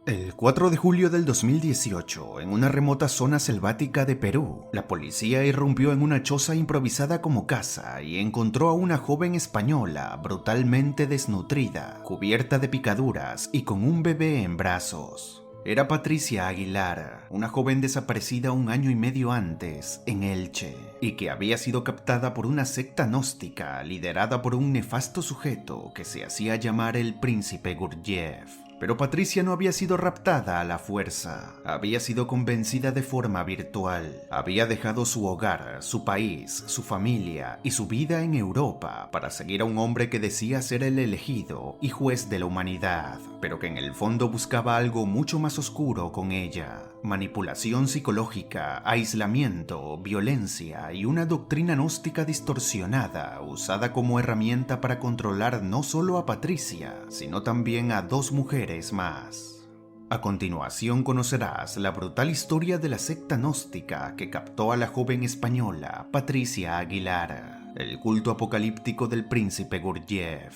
El 4 de julio del 2018, en una remota zona selvática de Perú, la policía irrumpió en una choza improvisada como casa y encontró a una joven española brutalmente desnutrida, cubierta de picaduras y con un bebé en brazos. Era Patricia Aguilar, una joven desaparecida un año y medio antes, en Elche, y que había sido captada por una secta gnóstica liderada por un nefasto sujeto que se hacía llamar el Príncipe Gurdjieff. Pero Patricia no había sido raptada a la fuerza, había sido convencida de forma virtual, había dejado su hogar, su país, su familia y su vida en Europa para seguir a un hombre que decía ser el elegido y juez de la humanidad, pero que en el fondo buscaba algo mucho más oscuro con ella: manipulación psicológica, aislamiento, violencia y una doctrina gnóstica distorsionada usada como herramienta para controlar no solo a Patricia, sino también a dos mujeres más. A continuación conocerás la brutal historia de la secta gnóstica que captó a la joven española Patricia Aguilar, el culto apocalíptico del Príncipe Gurdjieff.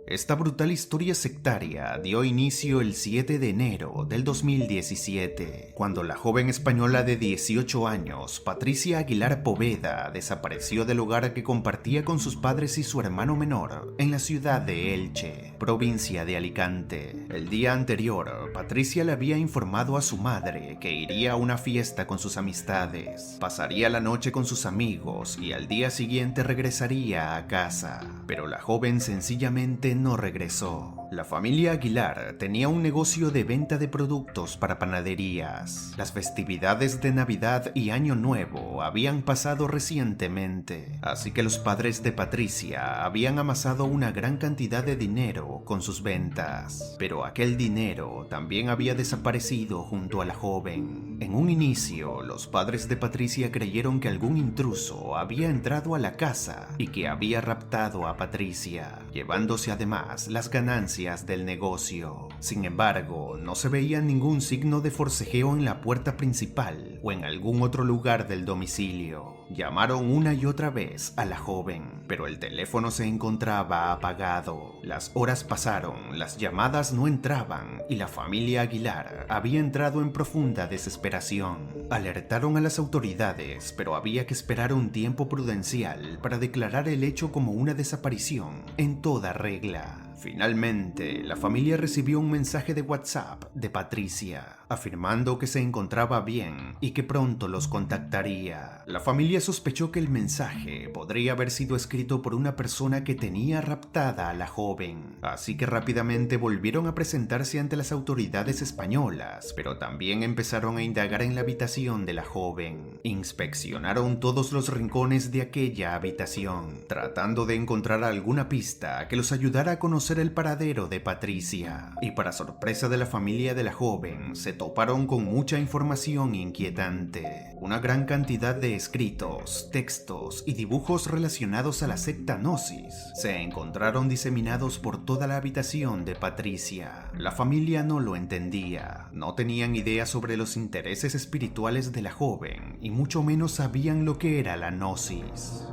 Esta brutal historia sectaria dio inicio el 7 de enero del 2017, cuando la joven española de 18 años, Patricia Aguilar Poveda, desapareció del hogar que compartía con sus padres y su hermano menor en la ciudad de Elche, provincia de Alicante. El día anterior, Patricia le había informado a su madre que iría a una fiesta con sus amistades, pasaría la noche con sus amigos y al día siguiente regresaría a casa. Pero la joven sencillamente no regresó. La familia Aguilar tenía un negocio de venta de productos para panaderías. Las festividades de Navidad y Año Nuevo habían pasado recientemente, así que los padres de Patricia habían amasado una gran cantidad de dinero con sus ventas. Pero aquel dinero también había desaparecido junto a la joven. En un inicio, los padres de Patricia creyeron que algún intruso había entrado a la casa y que había raptado a Patricia, llevándose además las ganancias del negocio. Sin embargo, no se veía ningún signo de forcejeo en la puerta principal o en algún otro lugar del domicilio. Llamaron una y otra vez a la joven, pero el teléfono se encontraba apagado. Las horas pasaron, las llamadas no entraban y la familia Aguilar había entrado en profunda desesperación. Alertaron a las autoridades, pero había que esperar un tiempo prudencial para declarar el hecho como una desaparición en toda regla. Finalmente, la familia recibió un mensaje de WhatsApp de Patricia, afirmando que se encontraba bien y que pronto los contactaría. La familia sospechó que el mensaje podría haber sido escrito por una persona que tenía raptada a la joven, así que rápidamente volvieron a presentarse ante las autoridades españolas, pero también empezaron a indagar en la habitación de la joven. Inspeccionaron todos los rincones de aquella habitación, tratando de encontrar alguna pista que los ayudara a conocer el paradero de Patricia, y para sorpresa de la familia de la joven, se toparon con mucha información inquietante. Una gran cantidad de escritos, textos y dibujos relacionados a la secta Gnosis se encontraron diseminados por toda la habitación de Patricia. La familia no lo entendía, no tenían idea sobre los intereses espirituales de la joven y mucho menos sabían lo que era la Gnosis.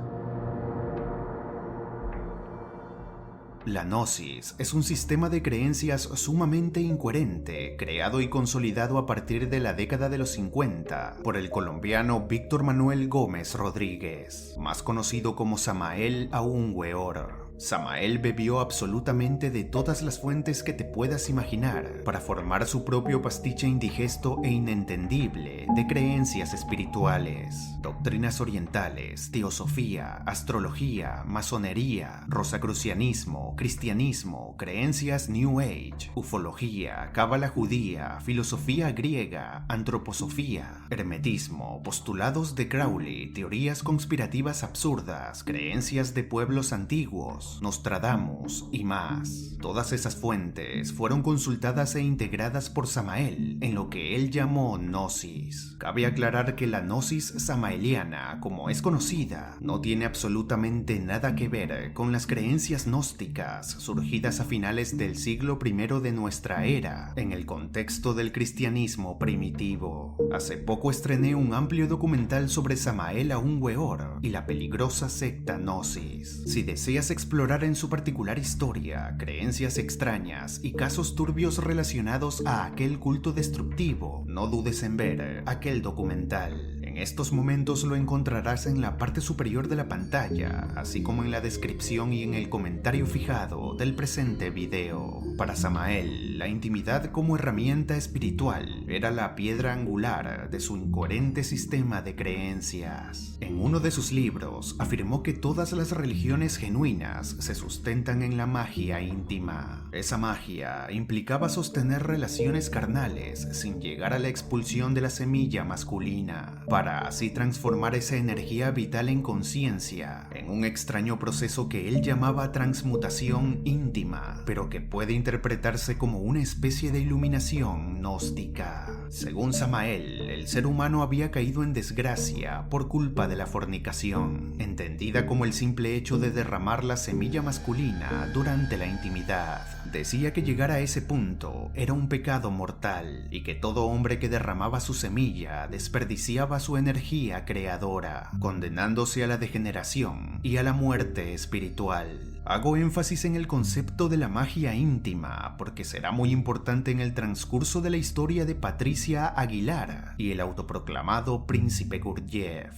La Gnosis es un sistema de creencias sumamente incoherente, creado y consolidado a partir de la década de los 50 por el colombiano Víctor Manuel Gómez Rodríguez, más conocido como Samael Aún Weor. Samael bebió absolutamente de todas las fuentes que te puedas imaginar para formar su propio pastiche indigesto e inentendible de creencias espirituales, doctrinas orientales, teosofía, astrología, masonería, rosacrucianismo, cristianismo, creencias New Age, ufología, cábala judía, filosofía griega, antroposofía, hermetismo, postulados de Crowley, teorías conspirativas absurdas, creencias de pueblos antiguos, Helios, Nostradamus y más. Todas esas fuentes fueron consultadas e integradas por Samael en lo que él llamó Gnosis. Cabe aclarar que la Gnosis samaeliana, como es conocida, no tiene absolutamente nada que ver con las creencias gnósticas surgidas a finales del siglo I de nuestra era en el contexto del cristianismo primitivo. Hace poco estrené un amplio documental sobre Samael Aun Weor y la peligrosa secta Gnosis. Si deseas explorar en su particular historia, creencias extrañas y casos turbios relacionados a aquel culto destructivo, no dudes en ver aquel documental. En estos momentos lo encontrarás en la parte superior de la pantalla, así como en la descripción y en el comentario fijado del presente video. Para Samael, la intimidad como herramienta espiritual era la piedra angular de su incoherente sistema de creencias. En uno de sus libros afirmó que todas las religiones genuinas se sustentan en la magia íntima. Esa magia implicaba sostener relaciones carnales sin llegar a la expulsión de la semilla masculina, para así transformar esa energía vital en conciencia, en un extraño proceso que él llamaba transmutación íntima, pero que puede interpretarse como una especie de iluminación gnóstica. Según Samael, el ser humano había caído en desgracia por culpa de la fornicación, entendida como el simple hecho de derramar la semilla masculina durante la intimidad. Decía que llegar a ese punto era un pecado mortal y que todo hombre que derramaba su semilla desperdiciaba su energía creadora, condenándose a la degeneración y a la muerte espiritual. Hago énfasis en el concepto de la magia íntima porque será muy importante en el transcurso de la historia de Patricia Aguilar y el autoproclamado Príncipe Gurdjieff.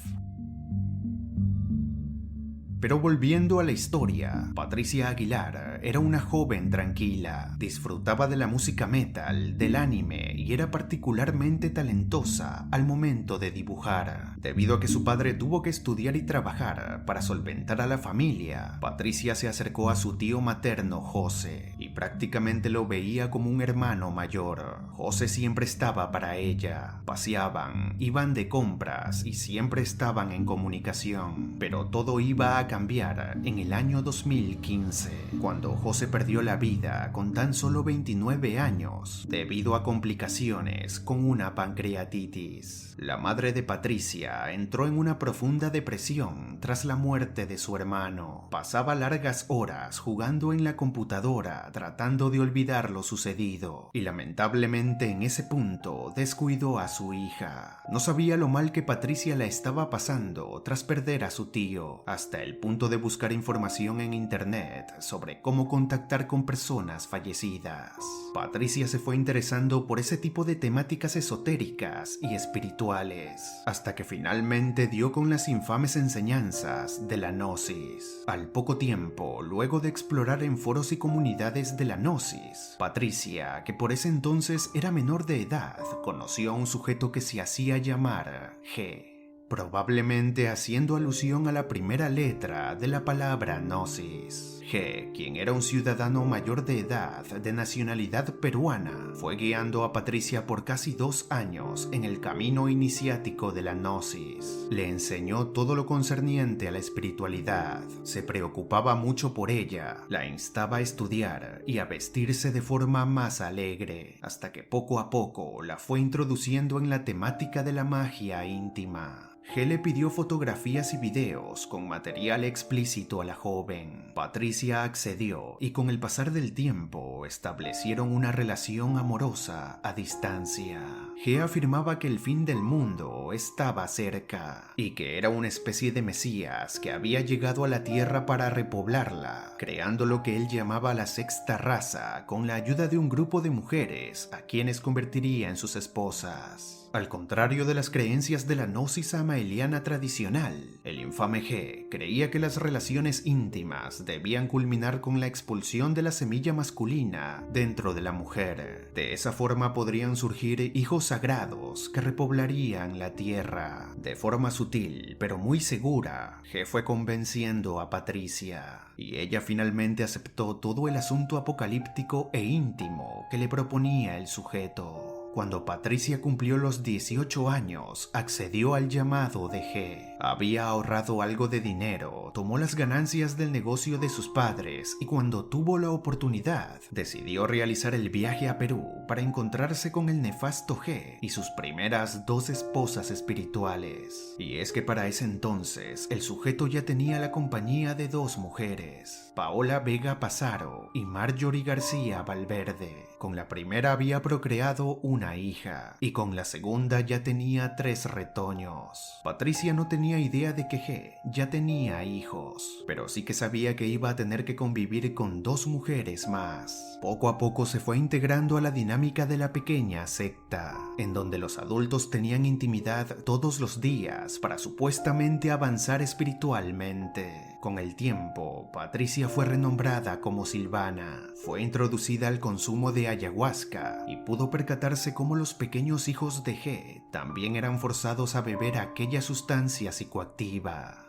Pero volviendo a la historia, Patricia Aguilar era una joven tranquila, disfrutaba de la música metal, del anime y era particularmente talentosa al momento de dibujar. Debido a que su padre tuvo que estudiar y trabajar para solventar a la familia, Patricia se acercó a su tío materno José y prácticamente lo veía como un hermano mayor. José siempre estaba para ella, paseaban, iban de compras y siempre estaban en comunicación, pero todo iba a cambiar en el año 2015, cuando José perdió la vida con tan solo 29 años debido a complicaciones con una pancreatitis. La madre de Patricia entró en una profunda depresión tras la muerte de su hermano. Pasaba largas horas jugando en la computadora tratando de olvidar lo sucedido y lamentablemente en ese punto descuidó a su hija. No sabía lo mal que Patricia la estaba pasando tras perder a su tío, hasta el punto de buscar información en internet sobre cómo contactar con personas fallecidas. Patricia se fue interesando por ese tipo de temáticas esotéricas y espirituales, hasta que finalmente dio con las infames enseñanzas de la Gnosis. Al poco tiempo, luego de explorar en foros y comunidades de la Gnosis, Patricia, que por ese entonces era menor de edad, conoció a un sujeto que se hacía llamar G, probablemente haciendo alusión a la primera letra de la palabra Gnosis. G, quien era un ciudadano mayor de edad de nacionalidad peruana, fue guiando a Patricia por casi 2 años en el camino iniciático de la Gnosis. Le enseñó todo lo concerniente a la espiritualidad, se preocupaba mucho por ella, la instaba a estudiar y a vestirse de forma más alegre, hasta que poco a poco la fue introduciendo en la temática de la magia íntima. G le pidió fotografías y videos con material explícito a la joven. Patricia accedió y con el pasar del tiempo establecieron una relación amorosa a distancia. G afirmaba que el fin del mundo estaba cerca y que era una especie de mesías que había llegado a la tierra para repoblarla, creando lo que él llamaba la sexta raza con la ayuda de un grupo de mujeres a quienes convertiría en sus esposas. Al contrario de las creencias de la gnosis samaeliana tradicional, el infame G creía que las relaciones íntimas debían culminar con la expulsión de la semilla masculina dentro de la mujer. De esa forma podrían surgir hijos sagrados que repoblarían la tierra. De forma sutil, pero muy segura, G fue convenciendo a Patricia, y ella finalmente aceptó todo el asunto apocalíptico e íntimo que le proponía el sujeto. Cuando Patricia cumplió los 18 años, accedió al llamado de G. Había ahorrado algo de dinero, tomó las ganancias del negocio de sus padres y cuando tuvo la oportunidad, decidió realizar el viaje a Perú para encontrarse con el nefasto G y sus primeras 2 esposas espirituales. Y es que para ese entonces, el sujeto ya tenía la compañía de 2 mujeres, Paola Vega Pazaro y Marjorie García Valverde. Con la primera había procreado una hija y con la segunda ya tenía 3 retoños. Patricia no tenía idea de que G ya tenía hijos, pero sí que sabía que iba a tener que convivir con 2 mujeres más. Poco a poco se fue integrando a la dinámica de la pequeña secta, en donde los adultos tenían intimidad todos los días para supuestamente avanzar espiritualmente. Con el tiempo, Patricia fue renombrada como Silvana, fue introducida al consumo de ayahuasca y pudo percatarse cómo los pequeños hijos de G también eran forzados a beber aquella sustancia psicoactiva.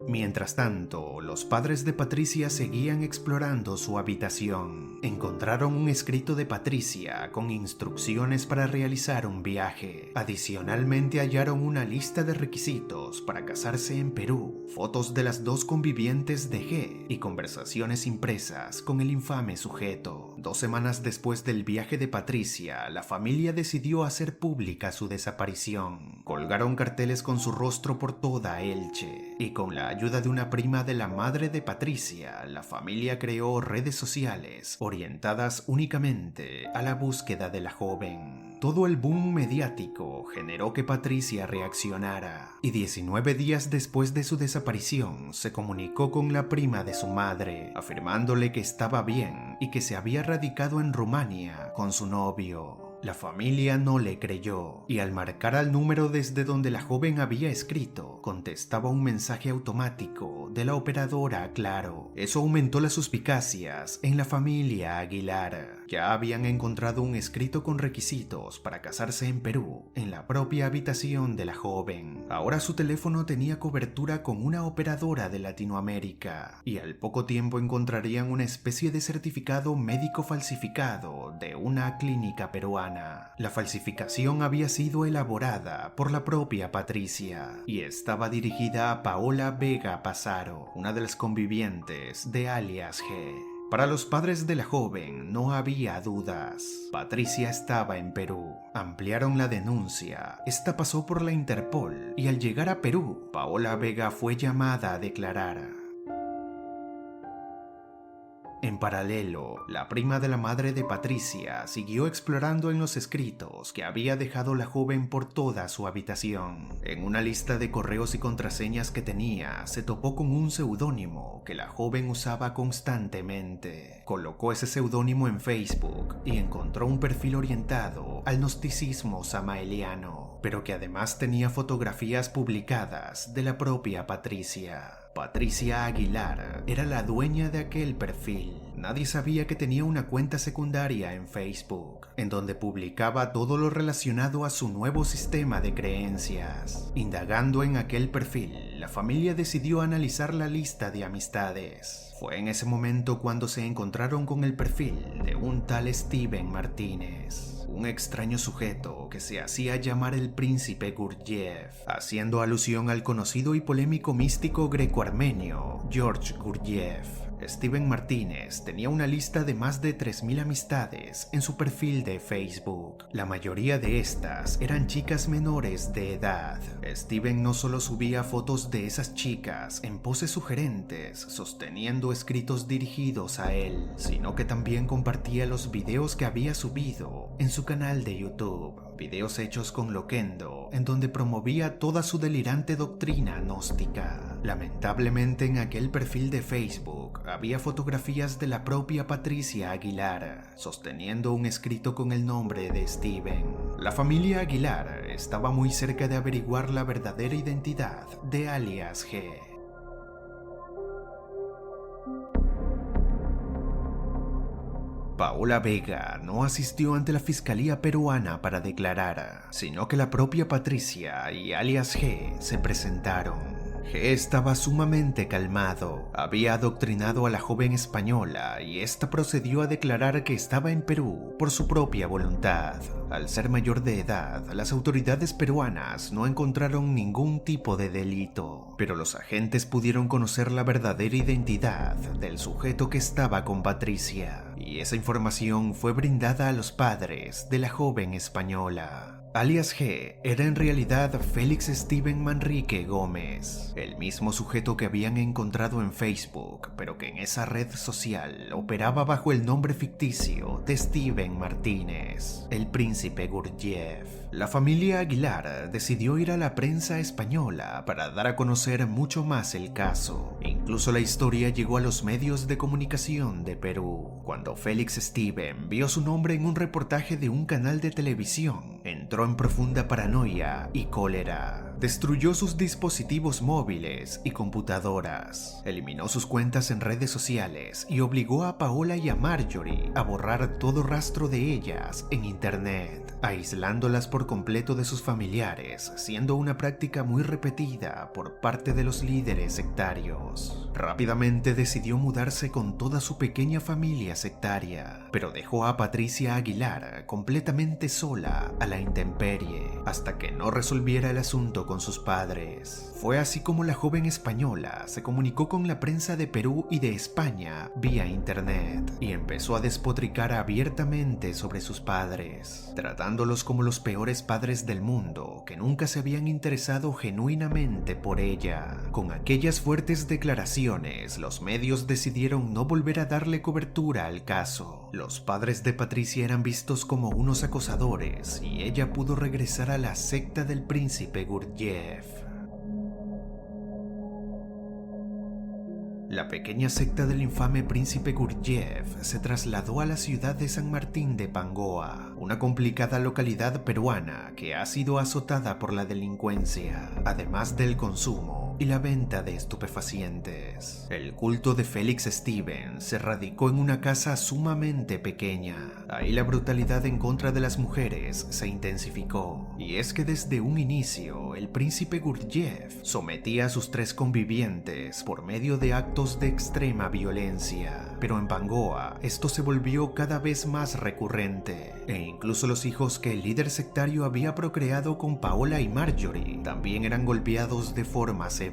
Mientras tanto, los padres de Patricia seguían explorando su habitación. Encontraron un escrito de Patricia con instrucciones para realizar un viaje. Adicionalmente hallaron una lista de requisitos para casarse en Perú, fotos de las 2 convivientes de G y conversaciones impresas con el infame sujeto. 2 semanas después del viaje de Patricia, la familia decidió hacer pública su desaparición. Colgaron carteles con su rostro por toda Elche y con la ayuda de una prima de la madre de Patricia, la familia creó redes sociales orientadas únicamente a la búsqueda de la joven. Todo el boom mediático generó que Patricia reaccionara y 19 días después de su desaparición se comunicó con la prima de su madre, afirmándole que estaba bien y que se había radicado en Rumania con su novio. La familia no le creyó y al marcar al número desde donde la joven había escrito, contestaba un mensaje automático de la operadora Claro. Eso aumentó las suspicacias en la familia Aguilar. Ya habían encontrado un escrito con requisitos para casarse en Perú, en la propia habitación de la joven. Ahora su teléfono tenía cobertura con una operadora de Latinoamérica y al poco tiempo encontrarían una especie de certificado médico falsificado de una clínica peruana. La falsificación había sido elaborada por la propia Patricia y estaba dirigida a Paola Vega Pazaro, una de las convivientes de alias G. Para los padres de la joven no había dudas. Patricia estaba en Perú. Ampliaron la denuncia. Esta pasó por la Interpol y al llegar a Perú, Paola Vega fue llamada a declarar. En paralelo, la prima de la madre de Patricia siguió explorando en los escritos que había dejado la joven por toda su habitación. En una lista de correos y contraseñas que tenía, se topó con un seudónimo que la joven usaba constantemente. Colocó ese seudónimo en Facebook y encontró un perfil orientado al gnosticismo samaeliano, pero que además tenía fotografías publicadas de la propia Patricia. Patricia Aguilar era la dueña de aquel perfil. Nadie sabía que tenía una cuenta secundaria en Facebook, en donde publicaba todo lo relacionado a su nuevo sistema de creencias. Indagando en aquel perfil, la familia decidió analizar la lista de amistades. Fue en ese momento cuando se encontraron con el perfil de un tal Steven Martínez, un extraño sujeto que se hacía llamar el Príncipe Gurdjieff, haciendo alusión al conocido y polémico místico greco-armenio George Gurdjieff. Steven Martínez tenía una lista de más de 3.000 amistades en su perfil de Facebook. La mayoría de estas eran chicas menores de edad. Steven no solo subía fotos de esas chicas en poses sugerentes, sosteniendo escritos dirigidos a él, sino que también compartía los videos que había subido en su canal de YouTube. Videos hechos con Loquendo, en donde promovía toda su delirante doctrina gnóstica. Lamentablemente en aquel perfil de Facebook había fotografías de la propia Patricia Aguilar, sosteniendo un escrito con el nombre de Steven. La familia Aguilar estaba muy cerca de averiguar la verdadera identidad de alias G. Paola Vega no asistió ante la fiscalía peruana para declarar, sino que la propia Patricia y alias G se presentaron. G estaba sumamente calmado. Había adoctrinado a la joven española y ésta procedió a declarar que estaba en Perú por su propia voluntad. Al ser mayor de edad, las autoridades peruanas no encontraron ningún tipo de delito, pero los agentes pudieron conocer la verdadera identidad del sujeto que estaba con Patricia, y esa información fue brindada a los padres de la joven española. Alias G era en realidad Félix Steven Manrique Gómez, el mismo sujeto que habían encontrado en Facebook, pero que en esa red social operaba bajo el nombre ficticio de Steven Martínez, el príncipe Gurdjieff. La familia Aguilar decidió ir a la prensa española para dar a conocer mucho más el caso. Incluso la historia llegó a los medios de comunicación de Perú. Cuando Félix Steven vio su nombre en un reportaje de un canal de televisión, entró en profunda paranoia y cólera. Destruyó sus dispositivos móviles y computadoras, eliminó sus cuentas en redes sociales y obligó a Paola y a Marjorie a borrar todo rastro de ellas en internet, aislándolas por completo de sus familiares, siendo una práctica muy repetida por parte de los líderes sectarios. Rápidamente decidió mudarse con toda su pequeña familia sectaria, pero dejó a Patricia Aguilar completamente sola a la intemperie, hasta que no resolviera el asunto con sus padres. Fue así como la joven española se comunicó con la prensa de Perú y de España vía internet y empezó a despotricar abiertamente sobre sus padres, tratándolos como los peores padres del mundo que nunca se habían interesado genuinamente por ella. Con aquellas fuertes declaraciones, los medios decidieron no volver a darle cobertura al caso. Los padres de Patricia eran vistos como unos acosadores y ella pudo regresar a la secta del príncipe Gurdjieff. La pequeña secta del infame príncipe Gurdjieff se trasladó a la ciudad de San Martín de Pangoa, una complicada localidad peruana que ha sido azotada por la delincuencia, además del consumo y la venta de estupefacientes. El culto de Félix Steven se radicó en una casa sumamente pequeña. Ahí la brutalidad en contra de las mujeres se intensificó, y es que desde un inicio el príncipe Gurdjieff sometía a sus 3 convivientes por medio de actos de extrema violencia, pero en Pangoa esto se volvió cada vez más recurrente, e incluso los hijos que el líder sectario había procreado con Paola y Marjorie también eran golpeados de forma severa.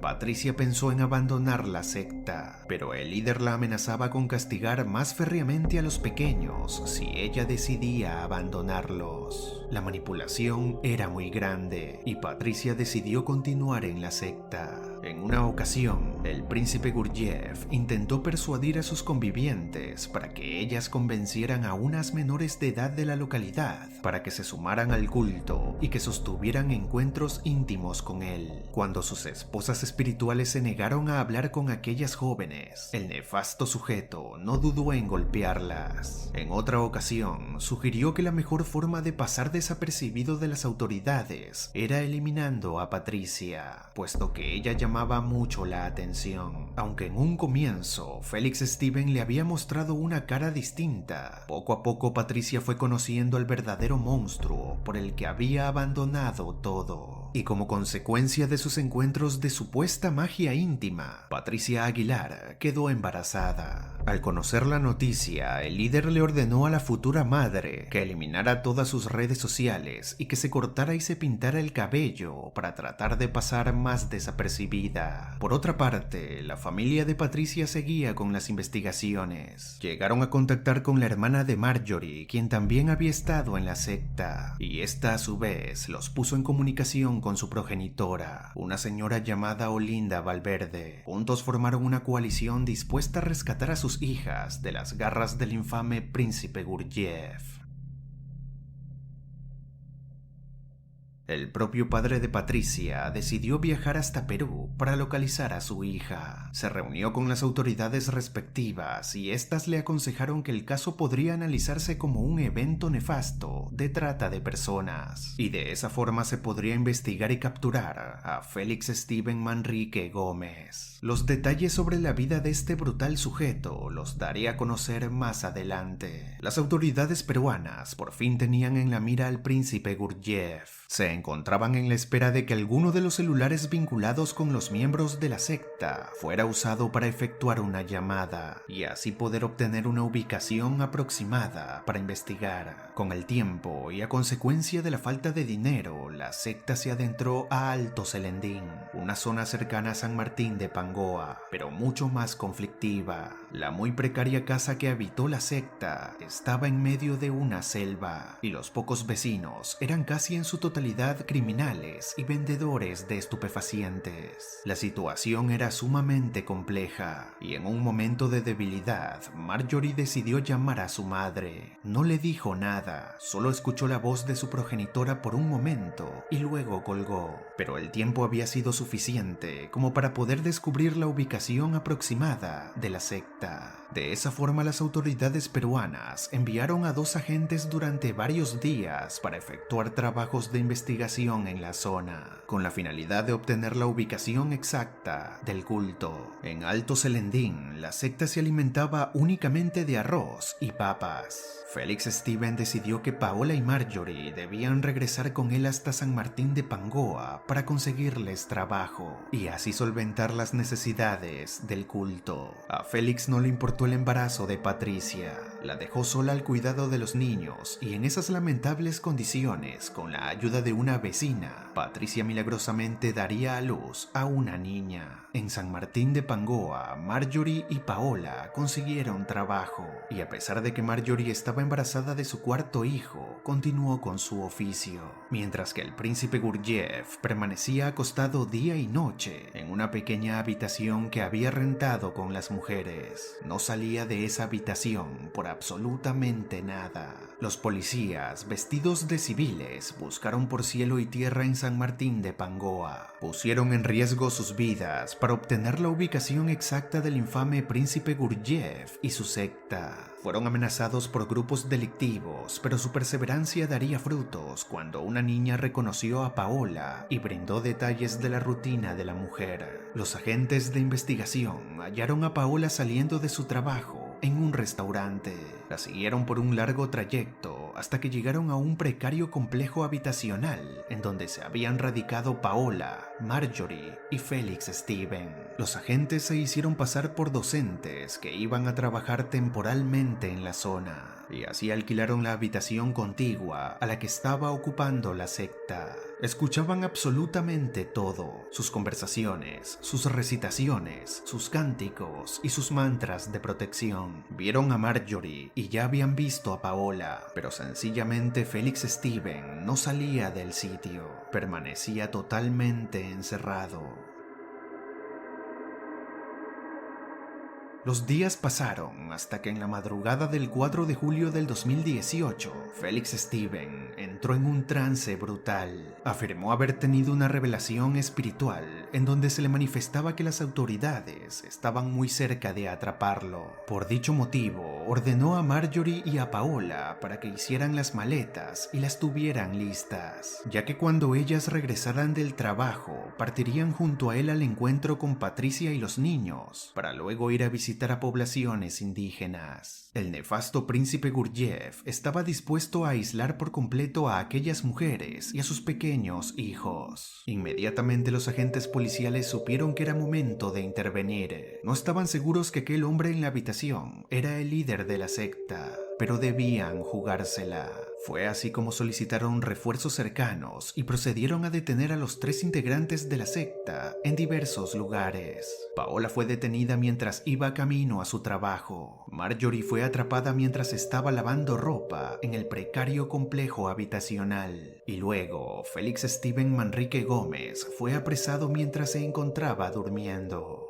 Patricia pensó en abandonar la secta, pero el líder la amenazaba con castigar más férreamente a los pequeños si ella decidía abandonarlos. La manipulación era muy grande y Patricia decidió continuar en la secta. En una ocasión, el príncipe Gurdjieff intentó persuadir a sus convivientes para que ellas convencieran a unas menores de edad de la localidad para que se sumaran al culto y que sostuvieran encuentros íntimos con él. Cuando sus esposas espirituales se negaron a hablar con aquellas jóvenes, el nefasto sujeto no dudó en golpearlas. En otra ocasión, sugirió que la mejor forma de pasar desapercibido de las autoridades era eliminando a Patricia, puesto que ella llamaba mucho la atención. Aunque en un comienzo Félix Steven le había mostrado una cara distinta, poco a poco Patricia fue conociendo al verdadero monstruo por el que había abandonado todo. Y como consecuencia de sus encuentros de supuesta magia íntima, Patricia Aguilar quedó embarazada. Al conocer la noticia, el líder le ordenó a la futura madre que eliminara todas sus redes sociales y que se cortara y se pintara el cabello para tratar de pasar más desapercibida. Por otra parte, la familia de Patricia seguía con las investigaciones. Llegaron a contactar con la hermana de Marjorie, quien también había estado en la secta, y esta a su vez los puso en comunicación con su progenitora, una señora llamada Olinda Valverde. Juntos formaron una coalición dispuesta a rescatar a sus hijas de las garras del infame príncipe Gurdjieff. El propio padre de Patricia decidió viajar hasta Perú para localizar a su hija. Se reunió con las autoridades respectivas y éstas le aconsejaron que el caso podría analizarse como un evento nefasto de trata de personas, y de esa forma se podría investigar y capturar a Félix Steven Manrique Gómez. Los detalles sobre la vida de este brutal sujeto los daré a conocer más adelante. Las autoridades peruanas por fin tenían en la mira al príncipe Gurdjieff. Se encontraban en la espera de que alguno de los celulares vinculados con los miembros de la secta fuera usado para efectuar una llamada y así poder obtener una ubicación aproximada para investigar. Con el tiempo y a consecuencia de la falta de dinero, la secta se adentró a Alto Selendín, una zona cercana a San Martín de Pangoa, pero mucho más conflictiva. La muy precaria casa que habitó la secta estaba en medio de una selva y los pocos vecinos eran casi en su totalidad criminales y vendedores de estupefacientes. La situación era sumamente compleja y en un momento de debilidad, Marjorie decidió llamar a su madre. No le dijo nada, solo escuchó la voz de su progenitora por un momento y luego colgó. Pero el tiempo había sido suficiente como para poder descubrir la ubicación aproximada de la secta. De esa forma, las autoridades peruanas enviaron a 2 agentes durante varios días para efectuar trabajos de investigación en la zona, con la finalidad de obtener la ubicación exacta del culto. En Alto Selendín, la secta se alimentaba únicamente de arroz y papas. Felix Steven decidió que Paola y Marjorie debían regresar con él hasta San Martín de Pangoa para conseguirles trabajo y así solventar las necesidades del culto. A Félix no le importó el embarazo de Patricia, la dejó sola al cuidado de los niños y en esas lamentables condiciones, con la ayuda de una vecina, Patricia milagrosamente daría a luz a una niña. En San Martín de Pangoa, Marjorie y Paola consiguieron trabajo y a pesar de que Marjorie estaba embarazada de su 4.º hijo, continuó con su oficio, mientras que el príncipe Gurdjieff permanecía acostado día y noche en una pequeña habitación que había rentado con las mujeres. No salía de esa habitación por absolutamente nada. Los policías, vestidos de civiles, buscaron por cielo y tierra en San Martín de Pangoa. Pusieron en riesgo sus vidas para obtener la ubicación exacta del infame príncipe Gurdjieff y su secta. Fueron amenazados por grupos delictivos, pero su perseverancia daría frutos cuando una niña reconoció a Paola y brindó detalles de la rutina de la mujer. Los agentes de investigación hallaron a Paola saliendo de su trabajo en un restaurante. La siguieron por un largo trayecto hasta que llegaron a un precario complejo habitacional en donde se habían radicado Paola, Marjorie y Felix Steven. Los agentes se hicieron pasar por docentes que iban a trabajar temporalmente en la zona y así alquilaron la habitación contigua a la que estaba ocupando la secta. Escuchaban absolutamente todo, sus conversaciones, sus recitaciones, sus cánticos y sus mantras de protección. Vieron a Marjorie y ya habían visto a Paola, pero sencillamente Felix Steven no salía del sitio, permanecía totalmente encerrado. Los días pasaron hasta que en la madrugada del 4 de julio del 2018, Felix Steven entró en un trance brutal. Afirmó haber tenido una revelación espiritual en donde se le manifestaba que las autoridades estaban muy cerca de atraparlo. Por dicho motivo, ordenó a Marjorie y a Paola para que hicieran las maletas y las tuvieran listas, ya que cuando ellas regresaran del trabajo, partirían junto a él al encuentro con Patricia y los niños, para luego ir a visitar a poblaciones indígenas. El nefasto príncipe Gurdjieff estaba dispuesto a aislar por completo a aquellas mujeres y a sus pequeños hijos. Inmediatamente los agentes policiales supieron que era momento de intervenir. No estaban seguros que aquel hombre en la habitación era el líder de la secta, pero debían jugársela. Fue así como solicitaron refuerzos cercanos y procedieron a detener a los 3 integrantes de la secta en diversos lugares. Paola fue detenida mientras iba camino a su trabajo. Marjorie fue atrapada mientras estaba lavando ropa en el precario complejo habitacional. Y luego, Felix Steven Manrique Gómez fue apresado mientras se encontraba durmiendo.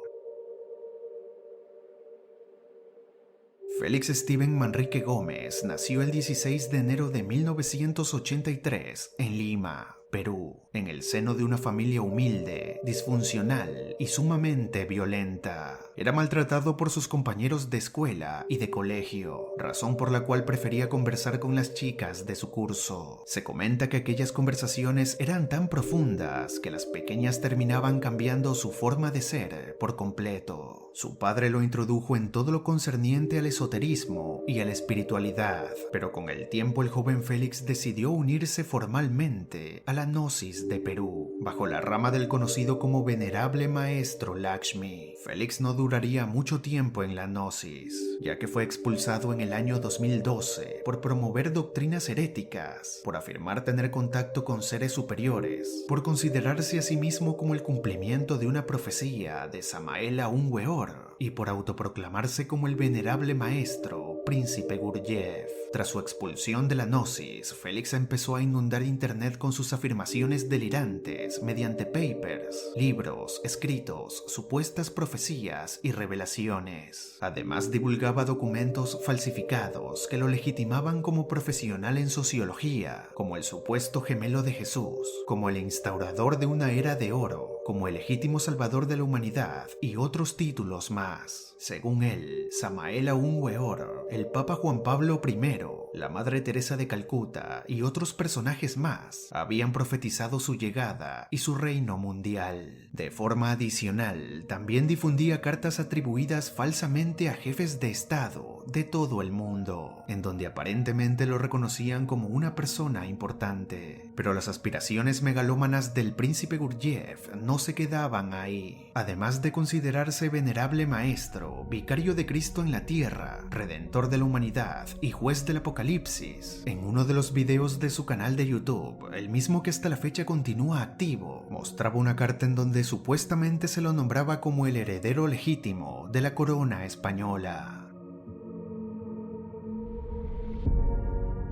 Felix Steven Manrique Gómez nació el 16 de enero de 1983 en Lima, Perú, en el seno de una familia humilde, disfuncional y sumamente violenta. Era maltratado por sus compañeros de escuela y de colegio, razón por la cual prefería conversar con las chicas de su curso. Se comenta que aquellas conversaciones eran tan profundas que las pequeñas terminaban cambiando su forma de ser por completo. Su padre lo introdujo en todo lo concerniente al esoterismo y a la espiritualidad, pero con el tiempo el joven Félix decidió unirse formalmente a la Gnosis de Perú, bajo la rama del conocido como Venerable Maestro Lakshmi. Félix no duraría mucho tiempo en la Gnosis, ya que fue expulsado en el año 2012 por promover doctrinas heréticas, por afirmar tener contacto con seres superiores, por considerarse a sí mismo como el cumplimiento de una profecía de Samael Aun Weor y por autoproclamarse como el Venerable Maestro Príncipe Gurdjieff. Tras su expulsión de la Gnosis, Félix empezó a inundar internet con sus afirmaciones delirantes mediante papers, libros, escritos, supuestas profecías y revelaciones. Además, divulgaba documentos falsificados que lo legitimaban como profesional en sociología, como el supuesto gemelo de Jesús, como el instaurador de una era de oro, como el legítimo salvador de la humanidad y otros títulos más. Según él, Samael Aun Weor, el Papa Juan Pablo I, la Madre Teresa de Calcuta y otros personajes más habían profetizado su llegada y su reino mundial. De forma adicional, también difundía cartas atribuidas falsamente a jefes de Estado de todo el mundo, en donde aparentemente lo reconocían como una persona importante. Pero las aspiraciones megalómanas del príncipe Gurdjieff no se quedaban ahí. Además de considerarse venerable maestro, vicario de Cristo en la tierra, redentor de la humanidad y juez del Apocalipsis, en uno de los videos de su canal de YouTube, el mismo que hasta la fecha continúa activo, mostraba una carta en donde supuestamente se lo nombraba como el heredero legítimo de la corona española.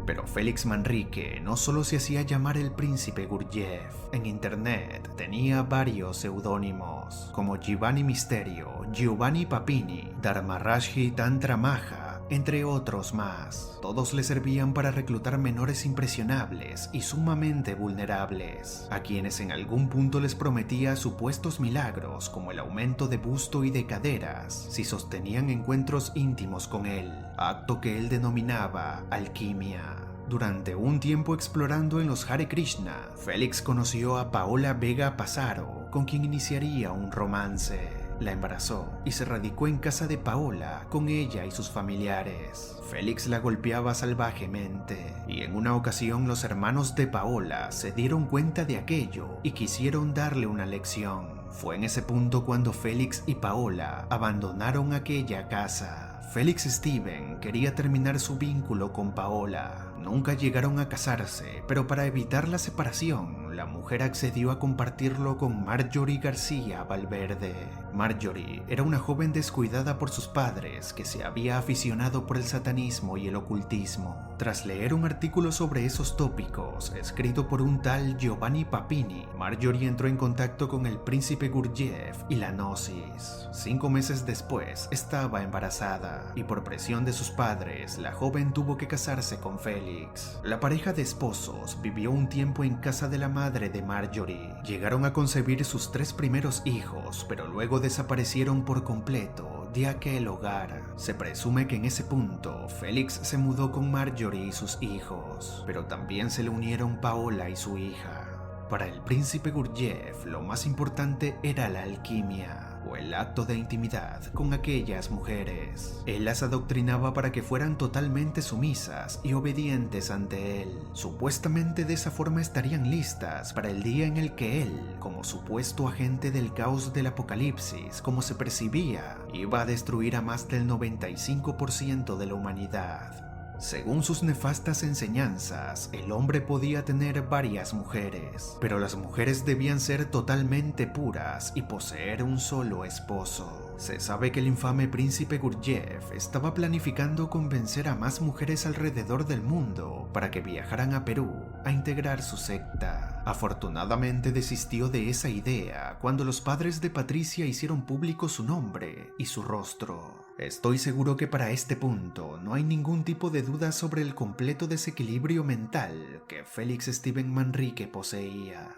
Pero Félix Manrique no solo se hacía llamar el príncipe Gurdjieff. En internet tenía varios seudónimos, como Giovanni Misterio, Giovanni Papini, Dharmarashji Tantra Maha, entre otros más. Todos le servían para reclutar menores impresionables y sumamente vulnerables, a quienes en algún punto les prometía supuestos milagros como el aumento de busto y de caderas si sostenían encuentros íntimos con él, acto que él denominaba alquimia. Durante un tiempo explorando en los Hare Krishna, Félix conoció a Paola Vega Passaro, con quien iniciaría un romance. La embarazó y se radicó en casa de Paola con ella y sus familiares. Félix la golpeaba salvajemente y en una ocasión los hermanos de Paola se dieron cuenta de aquello y quisieron darle una lección. Fue en ese punto cuando Félix y Paola abandonaron aquella casa. Félix Steven quería terminar su vínculo con Paola. Nunca llegaron a casarse, pero para evitar la separación, la mujer accedió a compartirlo con Marjorie García Valverde. Marjorie era una joven descuidada por sus padres que se había aficionado por el satanismo y el ocultismo. Tras leer un artículo sobre esos tópicos, escrito por un tal Giovanni Papini, Marjorie entró en contacto con el príncipe Gurdjieff y la Gnosis. 5 meses después, estaba embarazada y por presión de sus padres, la joven tuvo que casarse con Félix. La pareja de esposos vivió un tiempo en casa de la madre de Marjorie. Llegaron a concebir sus 3 primeros hijos, pero luego desaparecieron por completo de aquel hogar. Se presume que en ese punto Félix se mudó con Marjorie y sus hijos, pero también se le unieron Paola y su hija. Para el príncipe Gurdjieff, lo más importante era la alquimia, o el acto de intimidad con aquellas mujeres. Él las adoctrinaba para que fueran totalmente sumisas y obedientes ante él. Supuestamente de esa forma estarían listas para el día en el que él, como supuesto agente del caos del apocalipsis, como se percibía, iba a destruir a más del 95% de la humanidad. Según sus nefastas enseñanzas, el hombre podía tener varias mujeres, pero las mujeres debían ser totalmente puras y poseer un solo esposo. Se sabe que el infame príncipe Gurdjieff estaba planificando convencer a más mujeres alrededor del mundo para que viajaran a Perú a integrar su secta. Afortunadamente desistió de esa idea cuando los padres de Patricia hicieron público su nombre y su rostro. Estoy seguro que para este punto no hay ningún tipo de duda sobre el completo desequilibrio mental que Félix Steven Manrique poseía.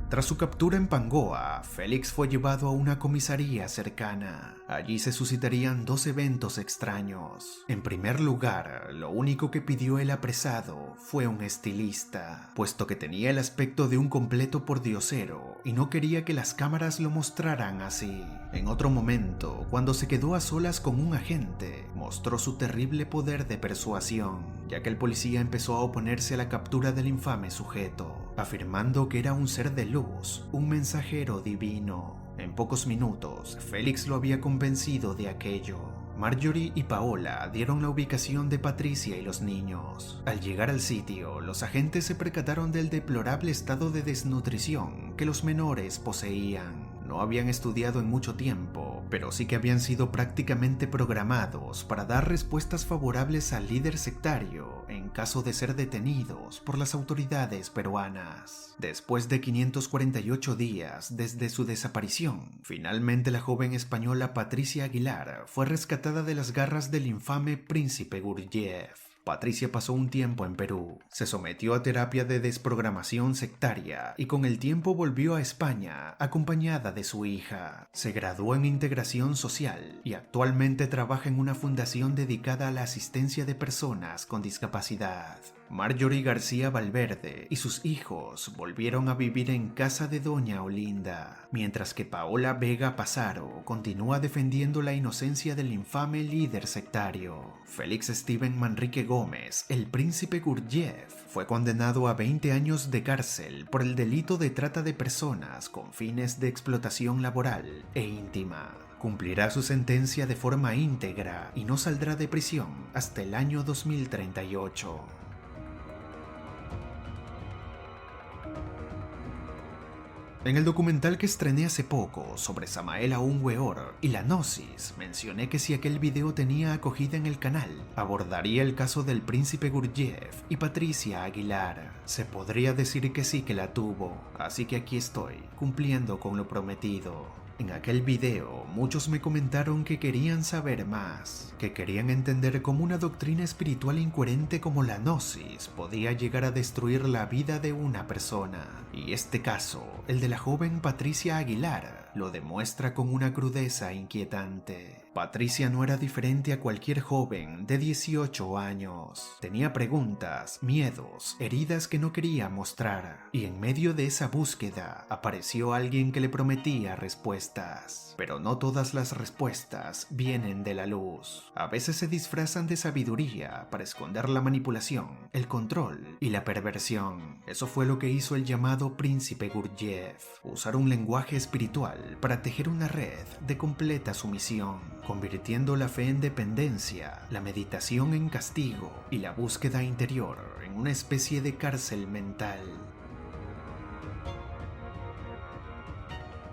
Tras su captura en Pangoa, Félix fue llevado a una comisaría cercana. Allí se suscitarían dos eventos extraños. En primer lugar, lo único que pidió el apresado fue un estilista, puesto que tenía el aspecto de un completo pordiosero y no quería que las cámaras lo mostraran así. En otro momento, cuando se quedó a solas con un agente, mostró su terrible poder de persuasión, ya que el policía empezó a oponerse a la captura del infame sujeto, afirmando que era un ser de luz, un mensajero divino. En pocos minutos, Félix lo había convencido de aquello. Marjorie y Paola dieron la ubicación de Patricia y los niños. Al llegar al sitio, los agentes se percataron del deplorable estado de desnutrición que los menores poseían. No habían estudiado en mucho tiempo, pero sí que habían sido prácticamente programados para dar respuestas favorables al líder sectario en caso de ser detenidos por las autoridades peruanas. Después de 548 días desde su desaparición, finalmente la joven española Patricia Aguilar fue rescatada de las garras del infame príncipe Gurdjieff. Patricia pasó un tiempo en Perú, se sometió a terapia de desprogramación sectaria y con el tiempo volvió a España acompañada de su hija. Se graduó en integración social y actualmente trabaja en una fundación dedicada a la asistencia de personas con discapacidad. Marjorie García Valverde y sus hijos volvieron a vivir en casa de Doña Olinda, mientras que Paola Vega Pazaro continúa defendiendo la inocencia del infame líder sectario. Félix Steven Manrique Gómez, el príncipe Gurdjieff, fue condenado a 20 años de cárcel por el delito de trata de personas con fines de explotación laboral e íntima. Cumplirá su sentencia de forma íntegra y no saldrá de prisión hasta el año 2038. En el documental que estrené hace poco sobre Samael Aun Weor y la Gnosis, mencioné que si aquel video tenía acogida en el canal, abordaría el caso del príncipe Gurdjieff y Patricia Aguilar. Se podría decir que sí que la tuvo, así que aquí estoy, cumpliendo con lo prometido. En aquel video, muchos me comentaron que querían saber más, que querían entender cómo una doctrina espiritual incoherente como la Gnosis podía llegar a destruir la vida de una persona. Y este caso, el de la joven Patricia Aguilar, lo demuestra con una crudeza inquietante. Patricia no era diferente a cualquier joven de 18 años. Tenía preguntas, miedos, heridas que no quería mostrar. Y en medio de esa búsqueda, apareció alguien que le prometía respuestas. Pero no todas las respuestas vienen de la luz. A veces se disfrazan de sabiduría para esconder la manipulación, el control y la perversión. Eso fue lo que hizo el llamado príncipe Gurdjieff. Usar un lenguaje espiritual para tejer una red de completa sumisión, convirtiendo la fe en dependencia, la meditación en castigo y la búsqueda interior en una especie de cárcel mental.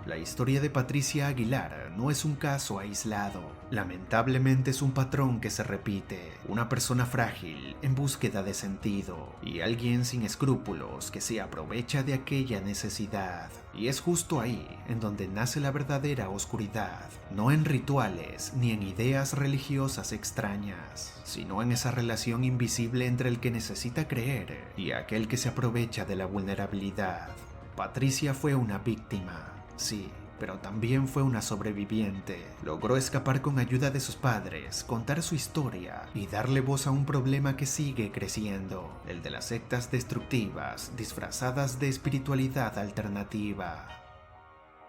La historia de Patricia Aguilar no es un caso aislado. Lamentablemente es un patrón que se repite, una persona frágil en búsqueda de sentido y alguien sin escrúpulos que se aprovecha de aquella necesidad. Y es justo ahí en donde nace la verdadera oscuridad, no en rituales ni en ideas religiosas extrañas, sino en esa relación invisible entre el que necesita creer y aquel que se aprovecha de la vulnerabilidad. Patricia fue una víctima. Sí, pero también fue una sobreviviente. Logró escapar con ayuda de sus padres, contar su historia y darle voz a un problema que sigue creciendo, el de las sectas destructivas disfrazadas de espiritualidad alternativa.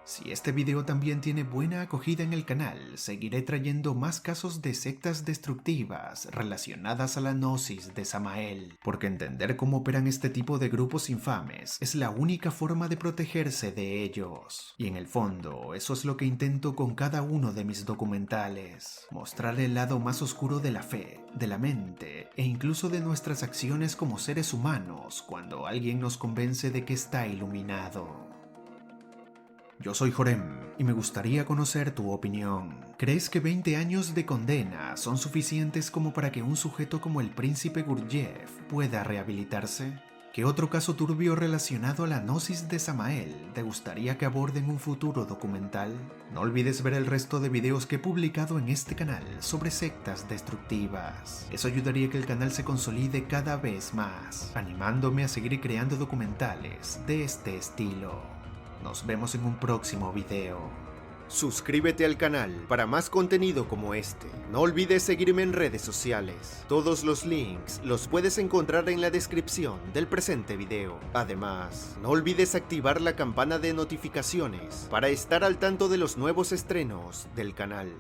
Si este video también tiene buena acogida en el canal, seguiré trayendo más casos de sectas destructivas relacionadas a la Gnosis de Samael, porque entender cómo operan este tipo de grupos infames es la única forma de protegerse de ellos. Y en el fondo, eso es lo que intento con cada uno de mis documentales, mostrar el lado más oscuro de la fe, de la mente e incluso de nuestras acciones como seres humanos cuando alguien nos convence de que está iluminado. Yo soy Jorem y me gustaría conocer tu opinión. ¿Crees que 20 años de condena son suficientes como para que un sujeto como el príncipe Gurdjieff pueda rehabilitarse? ¿Qué otro caso turbio relacionado a la Gnosis de Samael te gustaría que aborde en un futuro documental? No olvides ver el resto de videos que he publicado en este canal sobre sectas destructivas. Eso ayudaría a que el canal se consolide cada vez más, animándome a seguir creando documentales de este estilo. Nos vemos en un próximo video. Suscríbete al canal para más contenido como este. No olvides seguirme en redes sociales. Todos los links los puedes encontrar en la descripción del presente video. Además, no olvides activar la campana de notificaciones para estar al tanto de los nuevos estrenos del canal.